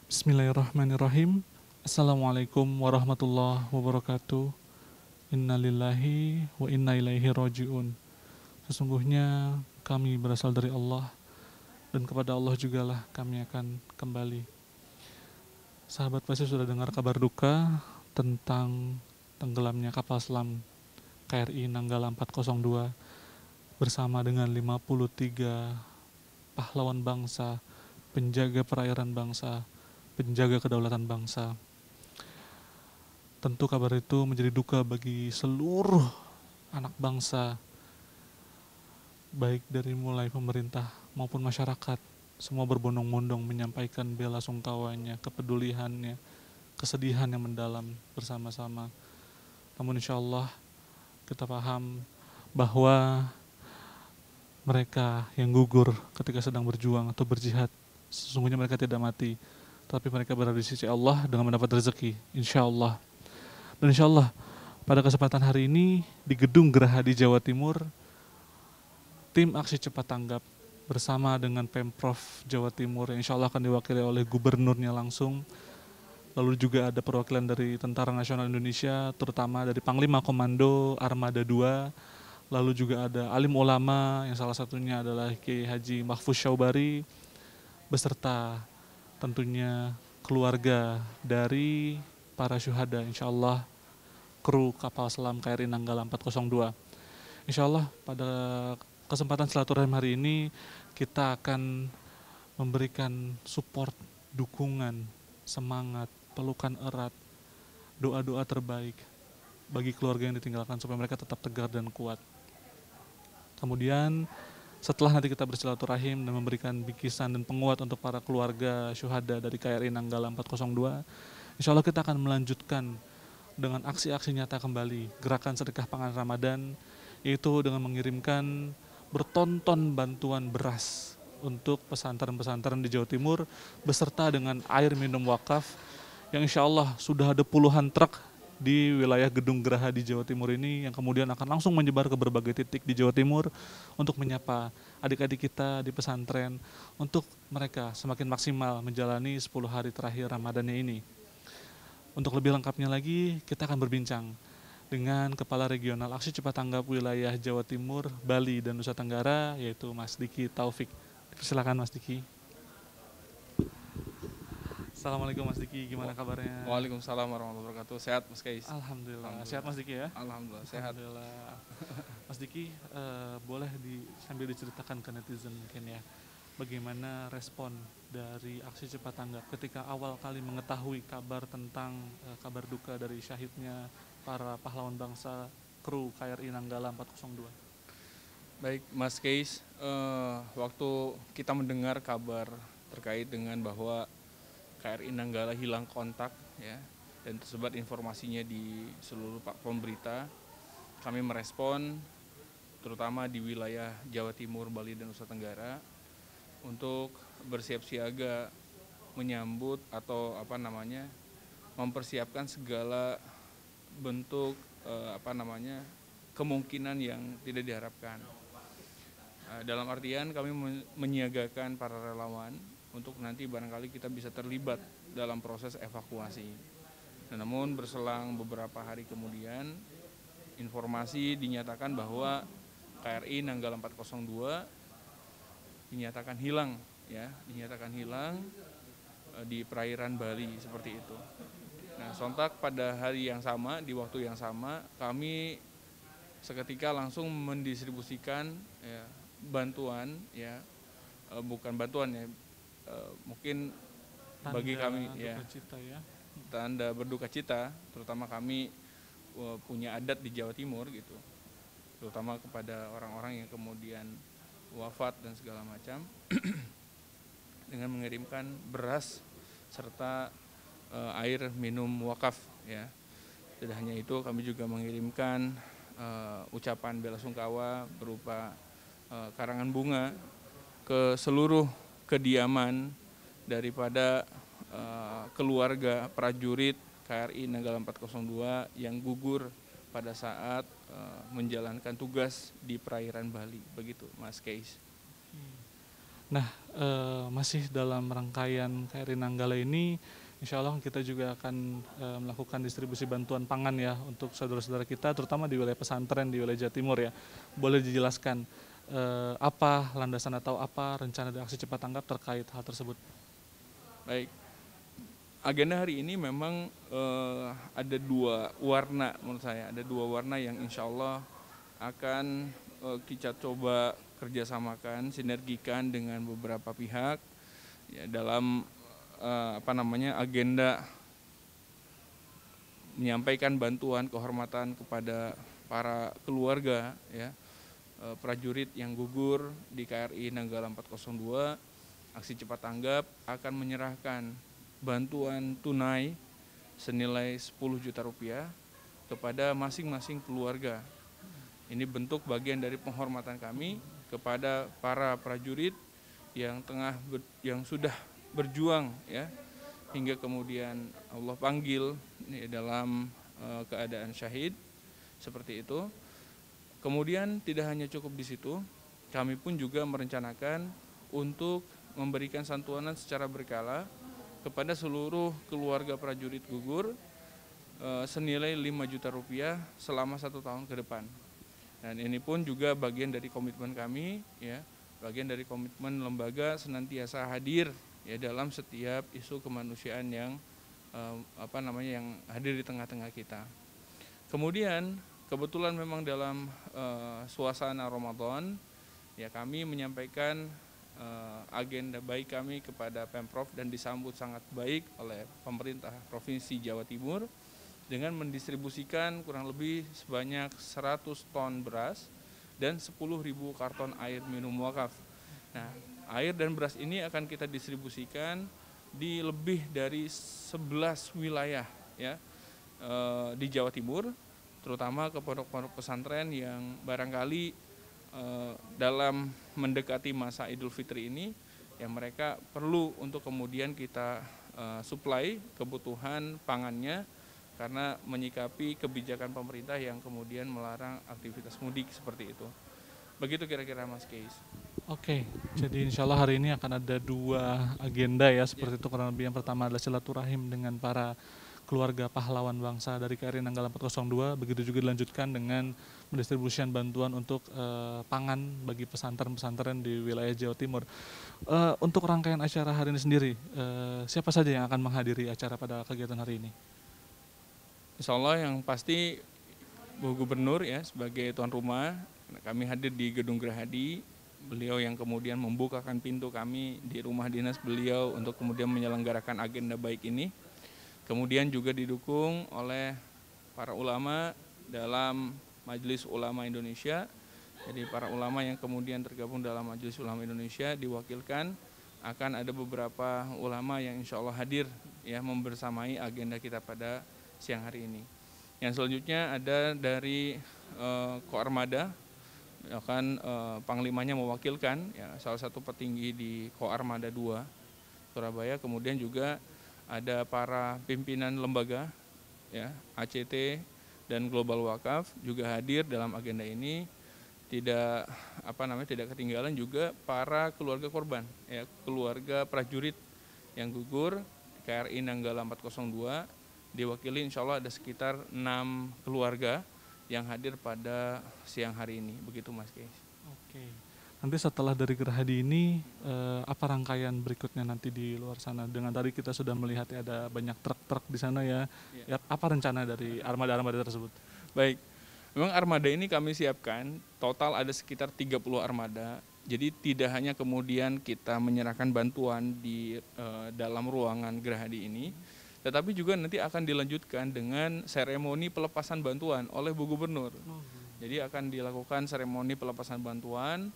Bismillahirrahmanirrahim. Assalamualaikum warahmatullahi wabarakatuh. Innalillahi wa inna ilaihi raji'un. Sesungguhnya kami berasal dari Allah dan kepada Allah jugalah kami akan kembali. Sahabat pasti sudah dengar kabar duka tentang tenggelamnya kapal selam KRI Nanggala 402 bersama dengan 53 pahlawan bangsa, penjaga perairan bangsa, penjaga kedaulatan bangsa. Tentu kabar itu menjadi duka bagi seluruh anak bangsa, baik dari mulai pemerintah maupun masyarakat. Semua berbondong-bondong menyampaikan bela sungkawanya, kepeduliannya, kesedihan yang mendalam bersama-sama. Namun insya Allah kita paham bahwa mereka yang gugur ketika sedang berjuang atau berjihad, sesungguhnya mereka tidak mati, tapi mereka berada di sisi Allah dengan mendapat rezeki, insya Allah. Dan insya Allah pada kesempatan hari ini di Gedung Gerahadi Jawa Timur, tim aksi cepat tanggap bersama dengan Pemprov Jawa Timur yang insya Allah akan diwakili oleh gubernurnya langsung. Lalu juga ada perwakilan dari Tentara Nasional Indonesia, terutama dari Panglima Komando Armada 2. Lalu juga ada alim ulama yang salah satunya adalah Kiai Haji Mahfuz Syaubari, beserta tentunya keluarga dari para syuhada, insya Allah kru kapal selam KRI Nanggala 402. Insya Allah pada kesempatan silaturahim hari ini kita akan memberikan support, dukungan, semangat, pelukan erat, doa-doa terbaik bagi keluarga yang ditinggalkan supaya mereka tetap tegar dan kuat. Kemudian setelah nanti kita bersilaturahim dan memberikan bingkisan dan penguat untuk para keluarga syuhada dari KRI Nanggala 402, insya Allah kita akan melanjutkan dengan aksi-aksi nyata kembali gerakan sedekah pangan Ramadan, yaitu dengan mengirimkan bertonton bantuan beras untuk pesantren-pesantren di Jawa Timur beserta dengan air minum wakaf yang insya Allah sudah ada puluhan truk di wilayah Gedung Geraha di Jawa Timur ini yang kemudian akan langsung menyebar ke berbagai titik di Jawa Timur untuk menyapa adik-adik kita di pesantren untuk mereka semakin maksimal menjalani 10 hari terakhir Ramadannya ini. Untuk lebih lengkapnya lagi, kita akan berbincang dengan Kepala Regional Aksi Cepat Tanggap Wilayah Jawa Timur, Bali, dan Nusa Tenggara, yaitu Mas Diki Taufik. Silakan Mas Diki. Assalamualaikum Mas Diki, gimana kabarnya? Waalaikumsalam warahmatullahi wabarakatuh. Sehat Mas Kais? Alhamdulillah. Sehat Mas Diki ya? Alhamdulillah sehat. Alhamdulillah. Mas Diki, boleh sambil diceritakan ke netizen mungkin ya, bagaimana respon dari aksi cepat tanggap ketika awal kali mengetahui kabar tentang kabar duka dari syahidnya para pahlawan bangsa kru KRI Nanggala 402? Baik Mas Kais, waktu kita mendengar kabar terkait dengan bahwa KRI Nanggala hilang kontak ya, dan tersebar informasinya di seluruh platform berita, kami merespon terutama di wilayah Jawa Timur, Bali, dan Nusa Tenggara untuk bersiap siaga menyambut atau mempersiapkan segala bentuk kemungkinan yang tidak diharapkan. Dalam artian kami menyiagakan para relawan untuk nanti barangkali kita bisa terlibat dalam proses evakuasi. Namun berselang beberapa hari kemudian informasi dinyatakan bahwa KRI Nanggala 402 dinyatakan hilang di perairan Bali seperti itu. Nah, sontak pada hari yang sama, di waktu yang sama, kami seketika langsung mendistribusikan ya, bantuan ya, bukan bantuan ya, mungkin tanda bagi kami ya, tanda berduka cita, terutama kami punya adat di Jawa Timur gitu, terutama kepada orang-orang yang kemudian wafat dan segala macam dengan mengirimkan beras serta air minum wakaf ya. Tidak hanya itu, kami juga mengirimkan ucapan bela sungkawa berupa karangan bunga ke seluruh kediaman daripada keluarga prajurit KRI Nanggala 402 yang gugur pada saat menjalankan tugas di perairan Bali, begitu Mas Kais. Nah, masih dalam rangkaian KRI Nanggala ini, insya Allah kita juga akan melakukan distribusi bantuan pangan ya untuk saudara-saudara kita, terutama di wilayah pesantren di wilayah Jawa Timur ya. Boleh dijelaskan apa landasan atau apa rencana dari aksi cepat tanggap terkait hal tersebut? Baik, agenda hari ini memang ada dua warna menurut saya, ada dua warna yang insya Allah akan kita coba kerjasamakan, sinergikan dengan beberapa pihak ya, dalam agenda menyampaikan bantuan kehormatan kepada para keluarga ya, prajurit yang gugur di KRI Nanggala 402. Aksi cepat tanggap akan menyerahkan bantuan tunai senilai 10 juta rupiah kepada masing-masing keluarga. Ini bentuk bagian dari penghormatan kami kepada para prajurit yang sudah berjuang ya, hingga kemudian Allah panggil dalam keadaan syahid seperti itu. Kemudian tidak hanya cukup di situ, kami pun juga merencanakan untuk memberikan santunan secara berkala kepada seluruh keluarga prajurit gugur senilai 5 juta rupiah selama 1 tahun ke depan. Dan ini pun juga bagian dari komitmen kami ya, bagian dari komitmen lembaga senantiasa hadir ya dalam setiap isu kemanusiaan yang yang hadir di tengah-tengah kita. Kemudian kebetulan memang dalam suasana Ramadan ya, kami menyampaikan agenda baik kami kepada Pemprov dan disambut sangat baik oleh pemerintah Provinsi Jawa Timur dengan mendistribusikan kurang lebih sebanyak 100 ton beras dan 10.000 karton air minum wakaf. Nah, air dan beras ini akan kita distribusikan di lebih dari 11 wilayah ya, di Jawa Timur, terutama ke pondok-pondok pesantren yang barangkali dalam mendekati masa Idul Fitri ini yang mereka perlu untuk kemudian kita suplai kebutuhan pangannya, karena menyikapi kebijakan pemerintah yang kemudian melarang aktivitas mudik seperti itu. Begitu kira-kira Mas Keis. Oke, jadi insya Allah hari ini akan ada 2 agenda ya, seperti itu kurang lebih. Yang pertama adalah silaturahim dengan para keluarga pahlawan bangsa dari KRI Nanggala 402, begitu juga dilanjutkan dengan mendistribusikan bantuan untuk pangan bagi pesantren-pesantren di wilayah Jawa Timur. Untuk rangkaian acara hari ini sendiri, siapa saja yang akan menghadiri acara pada kegiatan hari ini? Insya Allah yang pasti Bu Gubernur ya sebagai tuan rumah, kami hadir di Gedung Gerahadi, beliau yang kemudian membukakan pintu kami di rumah dinas beliau untuk kemudian menyelenggarakan agenda baik ini. Kemudian juga didukung oleh para ulama dalam Majelis Ulama Indonesia. Jadi para ulama yang kemudian tergabung dalam Majelis Ulama Indonesia diwakilkan, akan ada beberapa ulama yang insya Allah hadir ya membersamai agenda kita pada siang hari ini. Yang selanjutnya ada dari Koarmada, akan panglimanya mewakilkan ya, salah satu petinggi di Koarmada 2 Surabaya. Kemudian juga ada para pimpinan lembaga ya, ACT dan Global Wakaf juga hadir dalam agenda ini. Tidak ketinggalan juga para keluarga korban ya, keluarga prajurit yang gugur KRI Nanggala 402, diwakili insya Allah ada sekitar 6 keluarga yang hadir pada siang hari ini. Begitu Mas Keis. Oke. Nanti setelah dari Gerahadi ini, apa rangkaian berikutnya nanti di luar sana? Dengan tadi kita sudah melihat ya, ada banyak truk-truk di sana ya. Ya. Apa rencana dari armada-armada tersebut? Baik, memang armada ini kami siapkan, total ada sekitar 30 armada. Jadi tidak hanya kemudian kita menyerahkan bantuan di dalam ruangan Gerahadi ini, tetapi juga nanti akan dilanjutkan dengan seremoni pelepasan bantuan oleh Bu Gubernur. Jadi akan dilakukan seremoni pelepasan bantuan,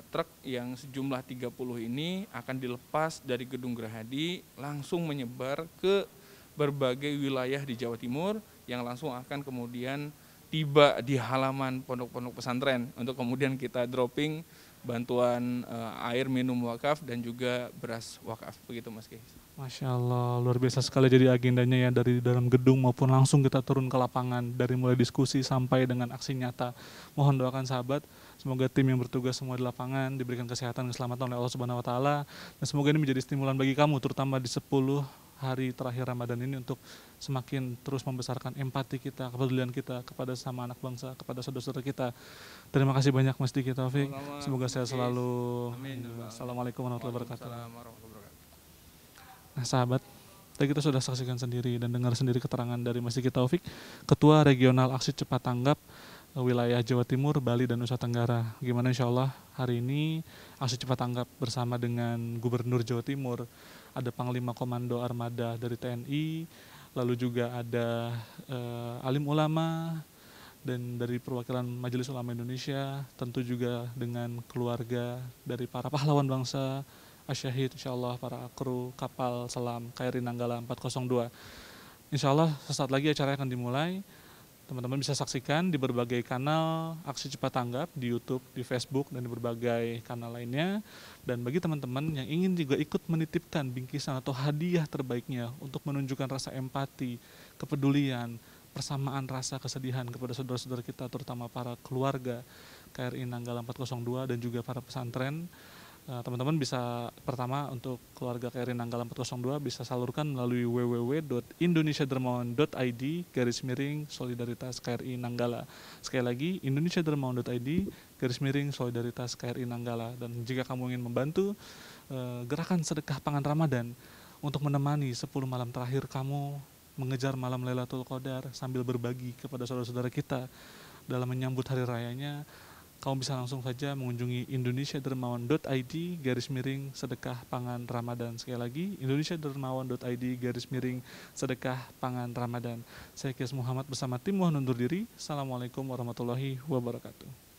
truk yang sejumlah 30 ini akan dilepas dari Gedung Gerahadi langsung menyebar ke berbagai wilayah di Jawa Timur yang langsung akan kemudian tiba di halaman pondok-pondok pesantren untuk kemudian kita dropping bantuan air minum wakaf dan juga beras wakaf, begitu Mas Kiai. Masya Allah, luar biasa sekali jadi agendanya ya, dari dalam gedung maupun langsung kita turun ke lapangan, dari mulai diskusi sampai dengan aksi nyata. Mohon doakan sahabat, semoga tim yang bertugas semua di lapangan diberikan kesehatan dan keselamatan oleh Allah Subhanahu wa taala, dan semoga ini menjadi stimulan bagi kamu terutama di 10 hari terakhir Ramadan ini untuk semakin terus membesarkan empati kita, kepedulian kita kepada sama anak bangsa, kepada saudara-saudara kita. Terima kasih banyak Mas Diki Taufik. Sama-sama, Semoga Mas sehat Kiai. selalu. Amin. Assalamualaikum warahmatullahi wabarakatuh. Waalaikumsalam warahmatullahi wabarakatuh. Nah sahabat, tadi kita sudah saksikan sendiri dan dengar sendiri keterangan dari Mas Diki Taufik, Ketua Regional Aksi Cepat Tanggap wilayah Jawa Timur, Bali, dan Nusa Tenggara. Gimana insya Allah hari ini aksi cepat tanggap bersama dengan Gubernur Jawa Timur, ada Panglima Komando Armada dari TNI, lalu juga ada alim ulama, dan dari perwakilan Majelis Ulama Indonesia, tentu juga dengan keluarga dari para pahlawan bangsa, asyahid, insya Allah para kru kapal selam KRI Nanggala 402. Insya Allah sesaat lagi acara akan dimulai. Teman-teman bisa saksikan di berbagai kanal Aksi Cepat Tanggap, di YouTube, di Facebook, dan di berbagai kanal lainnya. Dan bagi teman-teman yang ingin juga ikut menitipkan bingkisan atau hadiah terbaiknya untuk menunjukkan rasa empati, kepedulian, persamaan rasa kesedihan kepada saudara-saudara kita, terutama para keluarga KRI Nanggala 402 dan juga para pesantren, teman-teman bisa pertama untuk keluarga KRI Nanggala 402 bisa salurkan melalui www.indonesiadermawan.id/solidaritas KRI Nanggala. Sekali lagi indonesiadermawan.id/solidaritas KRI Nanggala. Dan jika kamu ingin membantu gerakan sedekah pangan Ramadan untuk menemani 10 malam terakhir kamu mengejar malam Lailatul Qadar sambil berbagi kepada saudara-saudara kita dalam menyambut hari rayanya, kamu bisa langsung saja mengunjungi indonesiadermawan.id/sedekah pangan Ramadan. Sekali lagi, indonesiadermawan.id/sedekah pangan Ramadan. Saya Kias Muhammad bersama tim mohon undur diri. Assalamualaikum warahmatullahi wabarakatuh.